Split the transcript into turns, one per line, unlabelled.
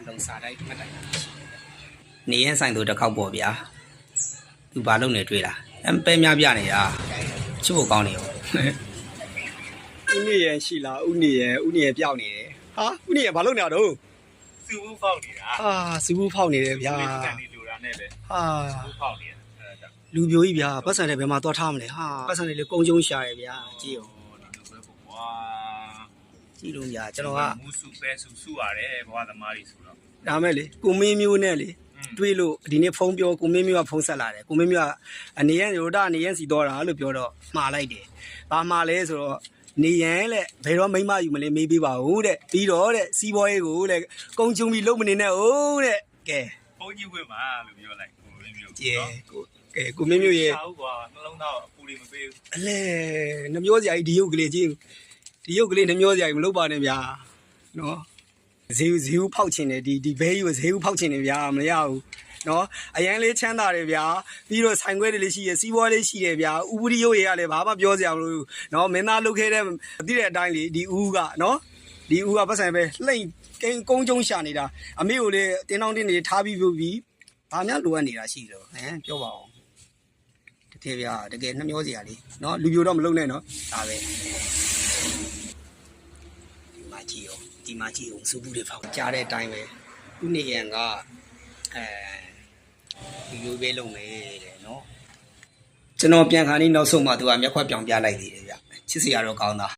လုံစားတိုင်းမှတ်တိုင်းနေရင်ဆိုင်တို့တစ်ခေါက်ပေါ့ဗျာသူဘာလုပ်နေတွေ့လားပဲများပြနေတာချစ်ဖို့ကောင်းနေရောဦးနေရရှိလားဦးနေရပြောက်နေတယ်ဟာဦးနေရဘာလုပ်နေတာတော့
စူဘူးဖောက်နေတာ
စူဘူးဖောက်နေတယ်ဗျာ
ဒီလူတာနဲ့ပဲစူဘူးဖောက်နေတယ်
လူပြိုကြီးဗျာပတ်စံတွေဘယ်မှာသွားထားမလဲဟာပတ်စံတွေလေကုန်းကျုံရှာတယ်ဗျာကြည့်အောင်
ဒီလိုပဲပေါ့ကွာ
ကြည့်လို့ဗျာကျွန်တော်က
မူးစုပဲစုရတယ်ဘဝသမားတွေဆိုတော့
ဒါမဲ့လေကိုမင်းမျိုးနဲ့လေတွေးလို့ဒီနေ့ဖုန်းပြောကိုမင်းမျိုးကဖုန်းဆက်လာတယ်ကိုမင်းမျိုးကအနေရန်ရိုဒအနေရန်စီတော့တာလို့ပြောတော့မှားလိုက်တယ်ဘာမှားလဲဆိုတော့နေရန်လက်ဘယ်တော့မိမယူမလဲမေးပေးပါဦးတဲ့ပြီးတော့တဲ့စီးပွားရေးကိုတဲ့ကုန်းချုံပြီးလုံးမနေနဲ့ဟုတ်တဲ့ကဲ
ဖုန်းကြီးဝင်ပါလို့ပြောလိုက်ကိုမင်းမျိုး
ကိုမင်းမျိုးရဲ့
ဟုတ်ကွာနှလုံးသားအပူတွေမပေးဘူး
အလဲနှမျောစရာကြီးဒီရုပ်ကလေးချင်းဒီရုပ်ကလေးနှမျောစရာကြီးမလုပ်ပါနဲ့ဗျာနော်ဈေးဦးဖောက်ချင်တယ်ဒီဘဲကြီးကိုဈေးဦးဖောက်ချင်တယ်ဗျာမရဘူးနော်အရန်လေးချမ်းသာတယ်ဗျာပြီးတော့ဆိုင်ခွဲတွေလေးရှိရစီးပွားလေးရှိတယ်ဗျာဥပဒေရုပ်ရည်ကလည်းဘာမှပြောစရာမလိုနော်မင်းသားလုတ်ခဲ့တဲ့သိတဲ့အတိုင်းလေဒီဦးကနော်ဒီဦးကပတ်ဆိုင်ပဲလှိမ့်ကိန်းကုန်းကျုံရှာနေတာအမေကိုလေတင်းတောင်းတင်းနေထားပြီးပြီးဘာများလိုအပ်နေတာရှိတော့ပြောပါဦးတကယ်ဗျာတကယ်နှမျောစရာလေးနော်လူပြိုတော့မလုံနဲ့နော်ဒါပဲဒီမှာကြည့်အောင်စူဘူးတွေဖောက်ကြားတဲ့အတိုင်းပဲခုနေရန်ကဒီလိုပဲလုပ်မယ်တဲ့နော်ကျွန်တော်ပြန်ခါနေနောက်ဆုံးမှသူကမျက်ခွက်ပြောင်ပြလိုက်သေးတယ်ဗျချစ်စရာတော့ကောင်းတာ